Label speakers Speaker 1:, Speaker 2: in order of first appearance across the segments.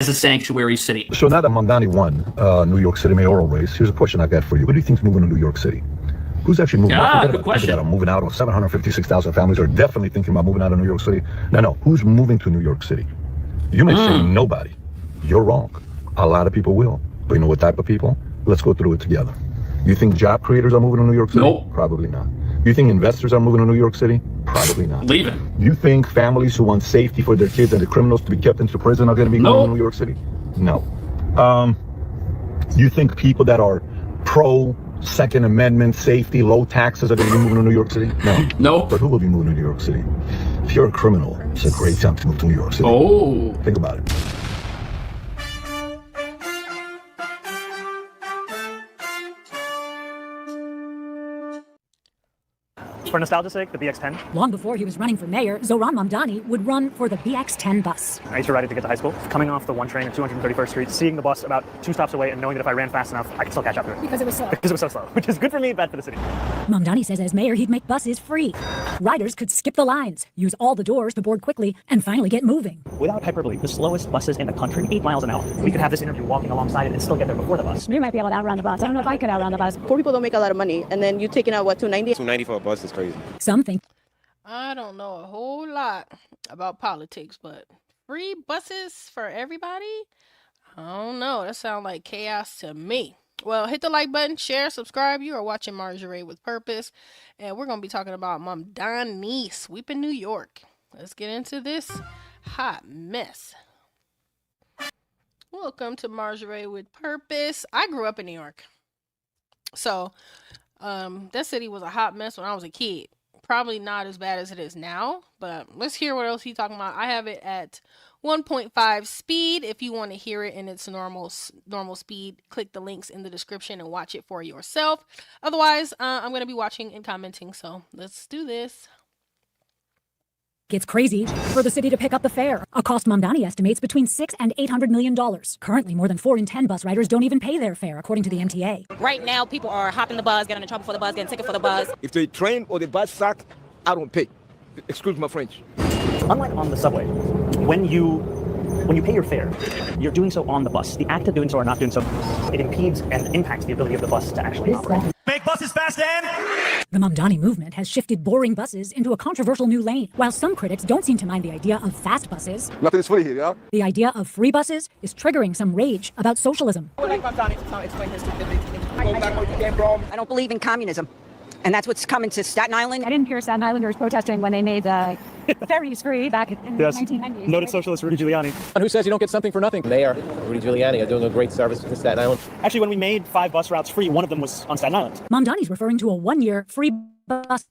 Speaker 1: as a sanctuary city.
Speaker 2: So now that Mamdani won New York City mayoral race, here's a question I got for you. Who do you think's moving to New York City? Who's actually moving?
Speaker 1: Good question.
Speaker 2: About moving out. 756,000 families are definitely thinking about moving out of New York City. No. Who's moving to New York City? You may say nobody. You're wrong. A lot of people will. But you know what type of people? Let's go through it together. You think job creators are moving to New York City?
Speaker 1: Nope.
Speaker 2: Probably not. You think investors are moving to New York City? Probably not.
Speaker 1: Leaving.
Speaker 2: You think families who want safety for their kids and the criminals to be kept into prison are going to be going to New York City? No. You think people that are pro Second Amendment, safety, low taxes are going to be moving to New York City? No.
Speaker 1: No.
Speaker 2: But who will be moving to New York City? If you're a criminal, it's a great time to move to New York City.
Speaker 1: Oh.
Speaker 2: Think about it.
Speaker 3: For nostalgia's sake, the BX10.
Speaker 4: Long before he was running for mayor, Zohran Mamdani would run for the BX10 bus.
Speaker 3: I used to ride it to get to high school. Coming off the one train at 231st Street, seeing the bus about 2 stops away and knowing that if I ran fast enough, I could still catch up to it.
Speaker 4: Because it was slow.
Speaker 3: Because it was so slow, which is good for me, bad for the city.
Speaker 4: Mamdani says as mayor, he'd make buses free. Riders could skip the lines, use all the doors to board quickly, and finally get moving.
Speaker 3: Without hyperbole, the slowest buses in the country, 8 miles an hour. We could have this interview walking alongside it and still get there before the bus.
Speaker 4: We might be able to outrun the bus. I don't know if I could outrun the bus.
Speaker 5: Poor people don't make a lot of money, and then you taking out, what, 290?
Speaker 6: 290 for a bus is crazy.
Speaker 4: Some think
Speaker 7: I don't know a whole lot about politics, but free buses for everybody? I don't know. That sounds like chaos to me. Well, hit the like button, share, subscribe. You are watching Marjorie with Purpose, and we're going to be talking about Mamdani sweeping New York. Let's get into this hot mess. Welcome to Marjorie with Purpose. I grew up in New York. So, that city was a hot mess when I was a kid. Probably not as bad as it is now, but let's hear what else he's talking about. I have it at 1.5 speed. If you want to hear it in its normal speed, click the links in the description and watch it for yourself. Otherwise, I'm going to be watching and commenting, so let's do this.
Speaker 4: it's crazy for the city to pick up the fare, a cost Mamdani estimates between $600 and $800 million. Currently, more than 4 in 10 bus riders don't even pay their fare, according to the MTA.
Speaker 8: Right now, people are hopping the bus, getting in trouble for the bus, getting ticket for the bus.
Speaker 9: If the train or the bus suck, I don't pay. Excuse my French.
Speaker 3: Unlike on the subway, when you pay your fare, you're doing so on the bus. The act of doing so or not doing so, it impedes and impacts the ability of the bus to actually operate.
Speaker 10: Make buses fast and...
Speaker 4: The Mamdani movement has shifted boring buses into a controversial new lane. While some critics don't seem to mind the idea of fast buses,
Speaker 9: Nothing is free here, yeah?
Speaker 4: the idea of free buses is triggering some rage about socialism.
Speaker 8: I don't believe in communism. And that's what's coming to Staten Island.
Speaker 4: I didn't hear Staten Islanders protesting when they made the ferries free back in the 1990s.
Speaker 3: Noted socialist Rudy Giuliani.
Speaker 6: And who says you don't get something for nothing? They are. Rudy Giuliani are doing a great service to Staten Island.
Speaker 3: Actually, when we made 5 bus routes free, one of them was on Staten Island.
Speaker 4: Mamdani's referring to a 1-year free bus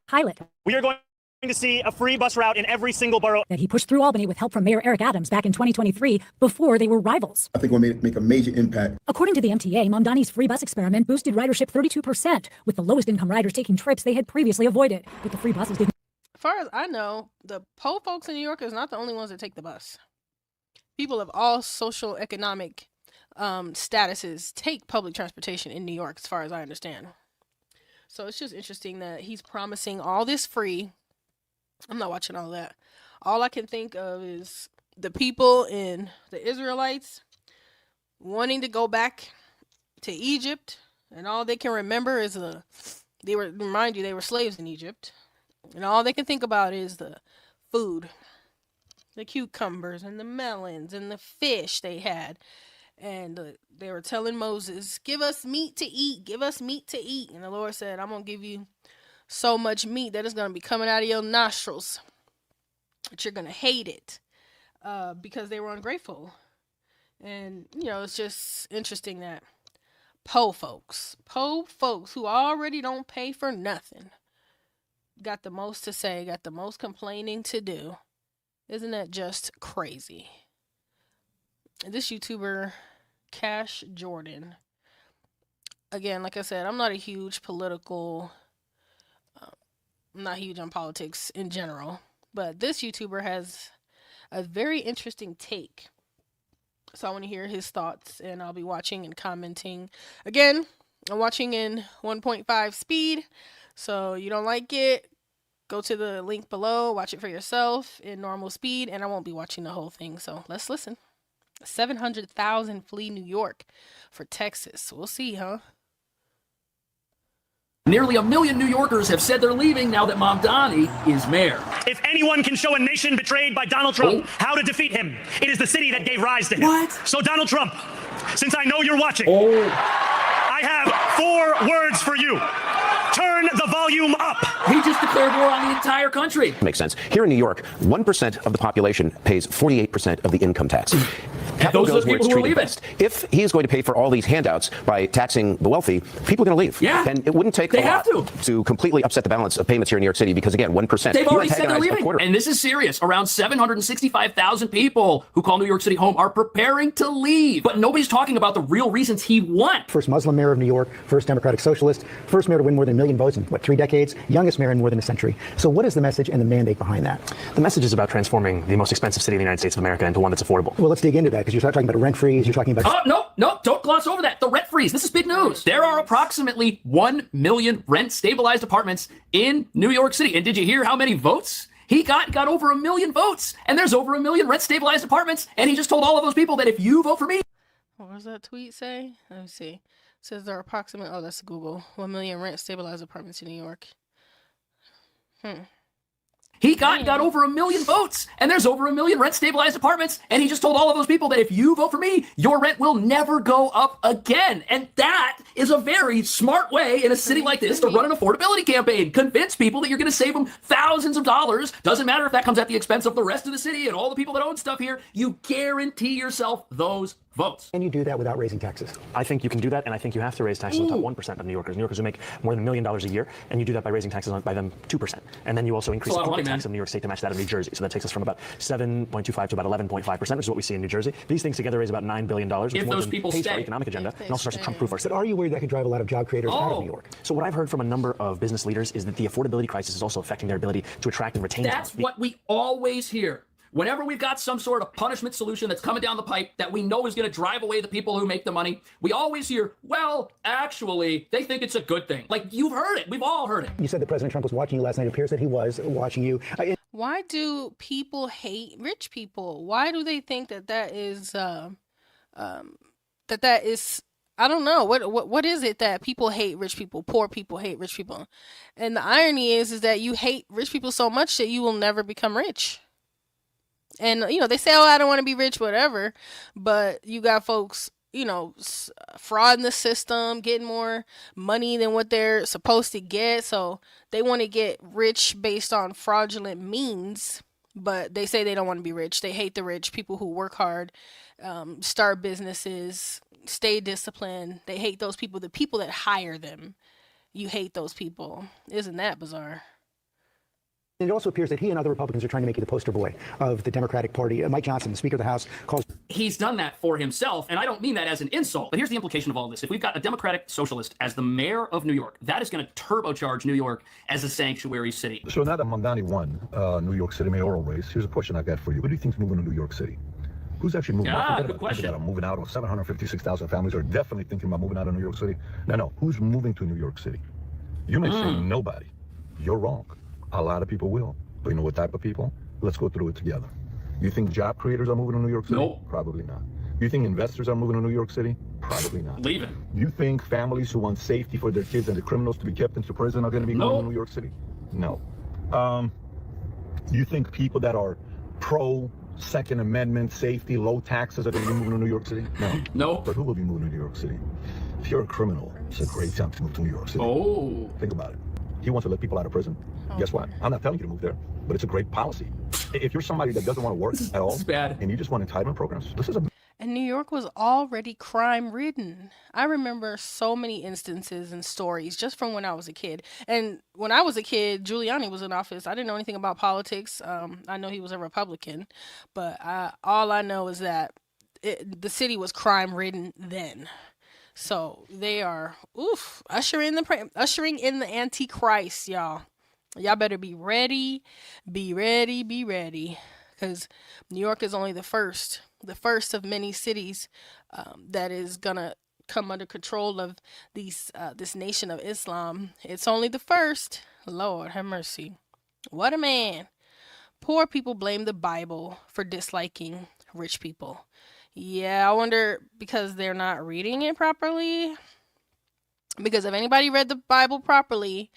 Speaker 4: pilot
Speaker 3: We are going to see a free bus route in every single borough.
Speaker 4: that he pushed through Albany with help from Mayor Eric Adams back in 2023 before they were rivals.
Speaker 11: I think we'll make a major impact.
Speaker 4: According to the MTA, Mamdani's free bus experiment boosted ridership 32%, with the lowest income riders taking trips they had previously avoided. But the free buses didn't.
Speaker 7: As far as I know, the po folks in New York is not the only ones that take the bus. People of all social economic statuses take public transportation in New York, as far as I understand. So it's just interesting that he's promising all this free. I'm not watching all that. All I can think of is the people in the Israelites wanting to go back to Egypt, and all they can remember is they were slaves in Egypt, and all they can think about is the food, the cucumbers and the melons and the fish they had. And they were telling Moses, give us meat to eat, give us meat to eat. And the Lord said, I'm going to give you so much meat that it's going to be coming out of your nostrils, but you're going to hate it, because they were ungrateful. And, it's just interesting that po folks who already don't pay for nothing, got the most to say, got the most complaining to do. Isn't that just crazy? This YouTuber, Cash Jordan, again, like I said, I'm not a huge political, I'm not huge on politics in general, but this YouTuber has a very interesting take. So I want to hear his thoughts, and I'll be watching and commenting. Again, I'm watching in 1.5 speed, so you don't like it, go to the link below, watch it for yourself in normal speed, and I won't be watching the whole thing, so let's listen. 700,000 flee New York for Texas. We'll see, huh?
Speaker 1: Nearly 1 million New Yorkers have said they're leaving now that Mamdani is mayor.
Speaker 3: If anyone can show a nation betrayed by Donald Trump how to defeat him, it is the city that gave rise to him.
Speaker 1: What?
Speaker 3: So Donald Trump, since I know you're watching,
Speaker 1: Oh,
Speaker 3: I have 4 words for you. Turn the volume up.
Speaker 1: he just declared war on the entire country.
Speaker 6: Makes sense. Here in New York, 1% of the population pays 48% of the income tax.
Speaker 1: Those are the
Speaker 6: Goes where
Speaker 1: people
Speaker 6: it's
Speaker 1: who are
Speaker 6: treated
Speaker 1: leaving.
Speaker 6: best. If he is going to pay for all these handouts by taxing the wealthy, people are going to leave.
Speaker 1: Yeah.
Speaker 6: And it wouldn't take
Speaker 1: They
Speaker 6: a lot
Speaker 1: have to
Speaker 6: completely upset the balance of payments here in New York City because, again, 1%.
Speaker 1: They've
Speaker 6: You
Speaker 1: already said they're
Speaker 6: antagonize a
Speaker 1: leaving.
Speaker 6: quarter.
Speaker 1: And this is serious. Around 765,000 people who call New York City home are preparing to leave. But nobody's talking about the real reasons he won.
Speaker 10: First Muslim mayor of New York, first Democratic Socialist, first mayor to win more than 1 million votes in, 3 decades, youngest mayor in more than a century. So what is the message and the mandate behind that?
Speaker 12: The message is about transforming the most expensive city in the United States of America into one that's affordable.
Speaker 10: Well, let's dig into that, because you're talking about rent freeze, you're talking about...
Speaker 1: No, don't gloss over that. The rent freeze. This is big news. There are approximately 1 million rent-stabilized apartments in New York City. And did you hear how many votes? He got over 1 million votes. And there's over 1 million rent-stabilized apartments. And he just told all of those people that if you vote for me...
Speaker 7: What does that tweet say? Let me see. It says there are approximately, oh, that's Google, 1 million rent-stabilized apartments in New York.
Speaker 1: He got over 1 million votes, and there's over 1 million rent-stabilized apartments, and he just told all of those people that if you vote for me, your rent will never go up again. And that is a very smart way in a city like this to run an affordability campaign. Convince people that you're going to save them thousands of dollars. Doesn't matter if that comes at the expense of the rest of the city and all the people that own stuff here. You guarantee yourself those votes.
Speaker 10: Can you do that without raising taxes?
Speaker 12: I think you can do that, and I think you have to raise taxes on the top 1% of New Yorkers. New Yorkers who make more than $1 million a year, and you do that by raising taxes by them 2%. And then you also increase the corporate tax of New York State to match that of New Jersey. So that takes us from about 7.25 to about 11.5%, which is what we see in New Jersey. These things together raise about $9 billion, which
Speaker 1: If
Speaker 12: more
Speaker 1: those
Speaker 12: than
Speaker 1: people
Speaker 12: pays for our
Speaker 1: stay.
Speaker 12: economic agenda and also starts to Trump-proof our city.
Speaker 10: But are you worried that could drive a lot of job creators out of New York?
Speaker 12: So what I've heard from a number of business leaders is that the affordability crisis is also affecting their ability to attract and retain
Speaker 1: That's
Speaker 12: talent.
Speaker 1: what we always hear. Whenever we've got some sort of punishment solution that's coming down the pipe that we know is going to drive away the people who make the money, we always hear, well, actually, they think it's a good thing. Like, you've heard it. We've all heard it.
Speaker 10: You said that President Trump was watching you last night. It appears that he was watching you.
Speaker 7: Why do people hate rich people? Why do they think that is I don't know. What is it that people hate rich people? Poor people hate rich people. And the irony is that you hate rich people so much that you will never become rich. And, they say, oh, I don't want to be rich, whatever. But you got folks, frauding the system, getting more money than what they're supposed to get. So they want to get rich based on fraudulent means. But they say they don't want to be rich. They hate the rich, people who work hard, start businesses, stay disciplined. They hate those people, the people that hire them. You hate those people. Isn't that bizarre?
Speaker 10: It also appears that he and other Republicans are trying to make you the poster boy of the Democratic Party. Mike Johnson, the Speaker of the House, calls...
Speaker 1: He's done that for himself, and I don't mean that as an insult, but here's the implication of all this. If we've got a Democratic socialist as the mayor of New York, that is going to turbocharge New York as a sanctuary city.
Speaker 2: So now that Mamdani won New York City mayoral race, here's a question I got for you. Who do you think's moving to New York City? Who's actually moving out?
Speaker 1: Good question.
Speaker 2: That are moving out, or 756,000 families are definitely thinking about moving out of New York City. No. Who's moving to New York City? You may say nobody. You're wrong. A lot of people will. But you know what type of people? Let's go through it together. You think job creators are moving to New York City?
Speaker 1: Nope.
Speaker 2: Probably not. You think investors are moving to New York City? Probably not.
Speaker 1: Leaving.
Speaker 2: You think families who want safety for their kids and the criminals to be kept into prison are going to be going to New York City? No. You think people that are pro Second Amendment, safety, low taxes are going to be moving to New York City? No. But who will be moving to New York City? If you're a criminal, it's a great time to move to New York City.
Speaker 1: Oh.
Speaker 2: Think about it. He wants to let people out of prison. Guess what? I'm not telling you to move there, but it's a great policy. If you're somebody that doesn't want to work at all, and you just want entitlement programs, this is a...
Speaker 7: And New York was already crime-ridden. I remember so many instances and stories just from when I was a kid. And when I was a kid, Giuliani was in office. I didn't know anything about politics. I know he was a Republican. But all I know is that the city was crime-ridden then. So they are, ushering in the Antichrist, y'all. Y'all better be ready, be ready, be ready. Because New York is only the first of many cities that is going to come under control of this nation of Islam. It's only the first. Lord have mercy. What a man. Poor people blame the Bible for disliking rich people. Yeah, I wonder because they're not reading it properly. Because if anybody read the Bible properly,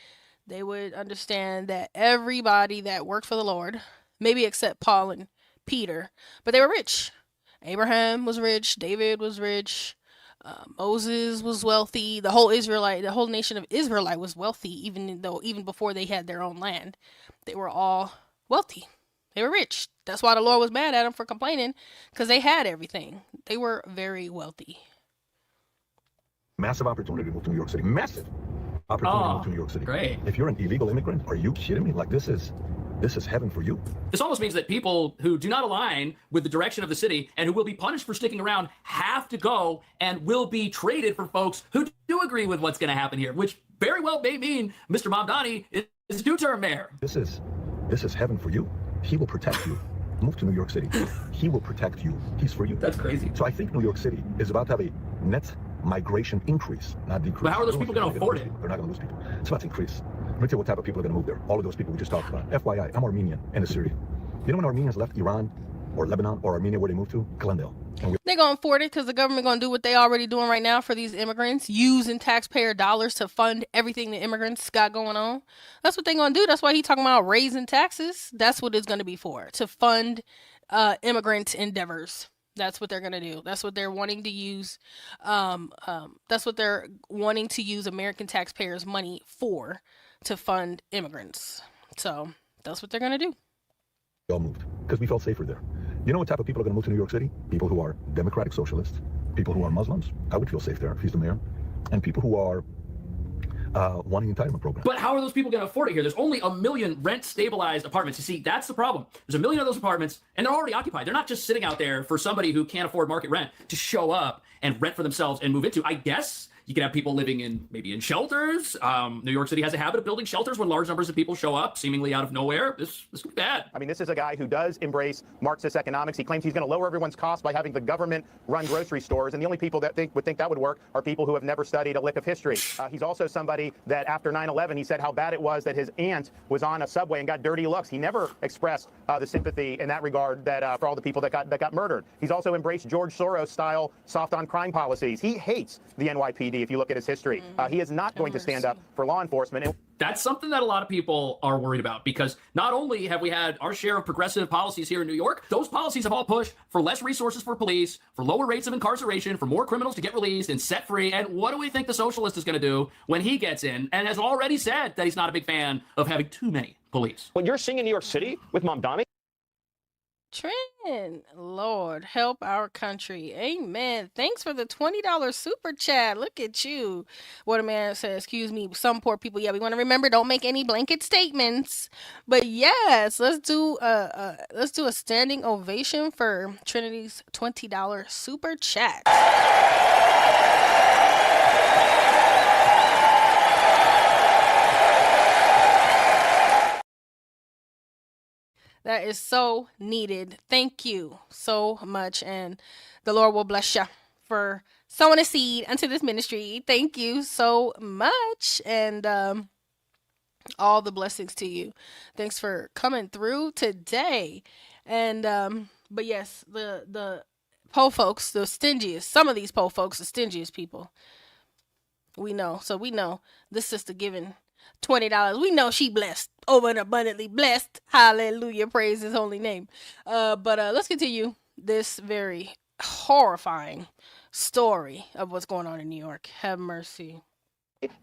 Speaker 7: they would understand that everybody that worked for the Lord, maybe except Paul and Peter, but they were rich. Abraham was rich. David was rich. Moses was wealthy. The whole nation of Israelite was wealthy, even before they had their own land. They were all wealthy. They were rich. That's why the Lord was mad at them for complaining, because they had everything. They were very wealthy.
Speaker 2: Massive opportunity to move to New York City. Massive opportunity to move to New York City.
Speaker 1: Great.
Speaker 2: If you're an illegal immigrant, are you kidding me? Like, this is heaven for you.
Speaker 1: This almost means that people who do not align with the direction of the city and who will be punished for sticking around have to go and will be traded for folks who do agree with what's going to happen here, which very well may mean Mr. Mamdani is two-term mayor.
Speaker 2: This is heaven for you. He will protect you. Move to New York City. He will protect you. He's for you.
Speaker 1: That's crazy.
Speaker 2: So I think New York City is about to have a net migration increase, not decrease.
Speaker 1: But how are those people going to afford it?
Speaker 2: They're not going to lose people. It's about to increase. Let me tell you what type of people are going to move there. All of those people we just talked about. FYI, I'm Armenian and Assyrian. You know when Armenians left Iran or Lebanon or Armenia, where they moved to? Glendale.
Speaker 7: They're going to afford it because the government going to do what they already doing right now for these immigrants, using taxpayer dollars to fund everything the immigrants got going on. That's what they're going to do. That's why he's talking about raising taxes. That's what it's going to be for, to fund immigrant endeavors. That's what they're going to do. That's what they're wanting to use. That's what they're wanting to use American taxpayers' money for, to fund immigrants. So that's what they're going to do.
Speaker 2: We all moved because we felt safer there. You know what type of people are going to move to New York City? People who are democratic socialists, people who are Muslims. I would feel safe there if he's the mayor. And people who are wanting entitlement program.
Speaker 1: But how are those people going to afford it here? There's only 1 million rent-stabilized apartments. You see, that's the problem. There's 1 million of those apartments, and they're already occupied. They're not just sitting out there for somebody who can't afford market rent to show up and rent for themselves and move into. I guess you can have people living in shelters. New York City has a habit of building shelters when large numbers of people show up, seemingly out of nowhere. This could be bad.
Speaker 6: I mean, this is a guy who does embrace Marxist economics. He claims he's going to lower everyone's costs by having the government run grocery stores, and the only people that would think that would work are people who have never studied a lick of history. He's also somebody that after 9/11, he said how bad it was that his aunt was on a subway and got dirty looks. He never expressed the sympathy in that regard that for all the people that got murdered. He's also embraced George Soros-style soft on crime policies. He hates the NYPD if you look at his history. He is not going to stand up for law enforcement.
Speaker 1: That's something that a lot of people are worried about, because not only have we had our share of progressive policies here in New York, those policies have all pushed for less resources for police, for lower rates of incarceration, for more criminals to get released and set free. And what do we think the socialist is going to do when he gets in and has already said that he's not a big fan of having too many police?
Speaker 12: What you're seeing in New York City with Mamdani.
Speaker 7: Trend, Lord, help our country. Amen. Thanks for the $20 super chat. Look at you. What a man says, excuse me, some poor people. Yeah, we want to remember, don't make any blanket statements. But yes, let's do a standing ovation for Trinity's $20 super chat. That is so needed. Thank you so much. And the Lord will bless you for sowing a seed unto this ministry. Thank you so much. And all the blessings to you. Thanks for coming through today. And but yes, the po folks, the stingiest, some of these po folks, the stingiest people. We know. So we know this sister giving $20. We know she blessed, over and abundantly blessed. Hallelujah. Praise his holy name. But let's continue this very horrifying story of what's going on in New York. Have mercy.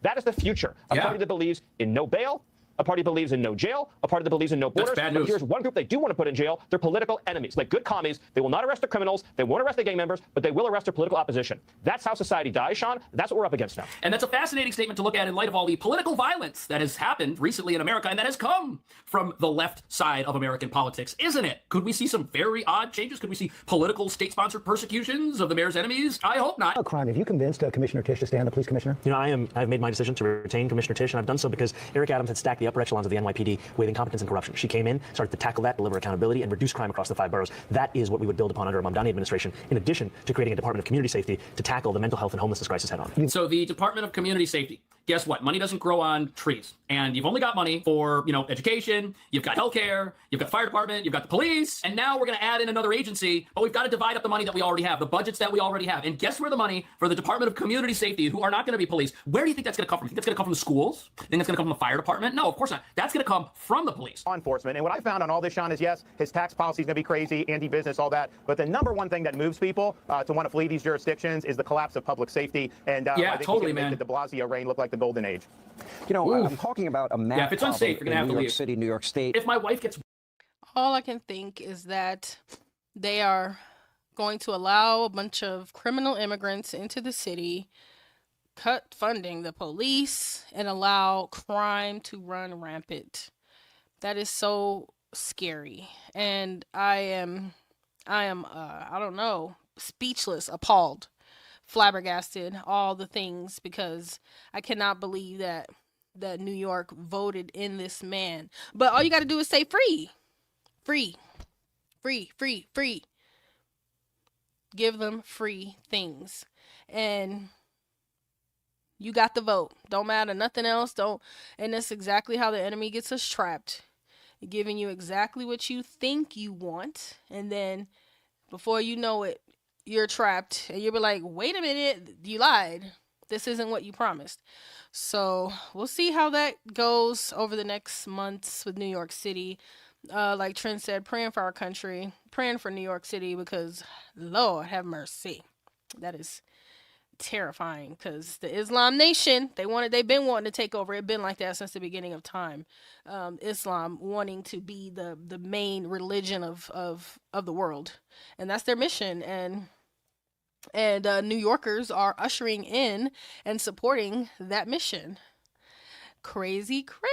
Speaker 12: That is the future. A party that believes in no bail, a party that believes in no jail, a party that believes in no borders.
Speaker 1: That's bad news.
Speaker 12: But here's one group they do want to put in jail. They're political enemies. Like good commies, they will not arrest the criminals, they won't arrest the gang members, but they will arrest their political opposition. That's how society dies, Sean. That's what we're up against now.
Speaker 1: And that's a fascinating statement to look at in light of all the political violence that has happened recently in America and that has come from the left side of American politics, isn't it? Could we see some very odd changes? Could we see political state-sponsored persecutions of the mayor's enemies? I hope not.
Speaker 10: Oh, crime. Have you convinced Commissioner Tisch to stay on the police commissioner?
Speaker 12: You know, I've made my decision to retain Commissioner Tisch, and I've done so because Eric Adams had stacked the upper echelons of the NYPD with incompetence and corruption. She came in, started to tackle that, deliver accountability, and reduce crime across the 5 boroughs. That is what we would build upon under a Mamdani administration, in addition to creating a Department of Community Safety to tackle the mental health and homelessness crisis head on.
Speaker 1: So the Department of Community Safety, guess what? Money doesn't grow on trees. And you've only got money for, education, you've got healthcare, you've got the fire department, you've got the police, and now we're going to add in another agency, but we've got to divide up the money that we already have, the budgets that we already have. And guess where the money for the Department of Community Safety, who are not going to be police, where do you think that's going to come from? You think that's going to come from the schools? You think that's going to come from the fire department? No, of course not. That's going to come from the police.
Speaker 6: Law enforcement. And what I found on all this, Sean, is yes, his tax policy is going to be crazy, anti-business, all that. But the number one thing that moves people to want to flee these jurisdictions is the collapse of public safety. And I think
Speaker 1: totally,
Speaker 6: man. Make the de Blasio reign look like the golden age.
Speaker 13: You know, I'm talking about a map.
Speaker 1: Yeah, if it's unsafe, you're going to have to leave.
Speaker 13: New York City, New York State.
Speaker 1: If my wife gets...
Speaker 7: All I can think is that they are going to allow a bunch of criminal immigrants into the city, cut funding the police, and allow crime to run rampant. That is so scary. And I am, I don't know, speechless, appalled, flabbergasted, all the things, because I cannot believe that New York voted in this man. But all you got to do is say free. Free. Free, free, free. Give them free things. And you got the vote. Don't matter nothing else. And that's exactly how the enemy gets us trapped. Giving you exactly what you think you want. And then before you know it, you're trapped. And you'll be like, wait a minute, you lied. This isn't what you promised. So we'll see how that goes over the next months with New York City. Like Trent said, praying for our country, praying for New York City, because Lord have mercy. That is terrifying, because the Islam nation, they've been wanting to take over. It's been like that since the beginning of time. Islam wanting to be the main religion of the world, and that's their mission. And New Yorkers are ushering in and supporting that mission. Crazy, crazy.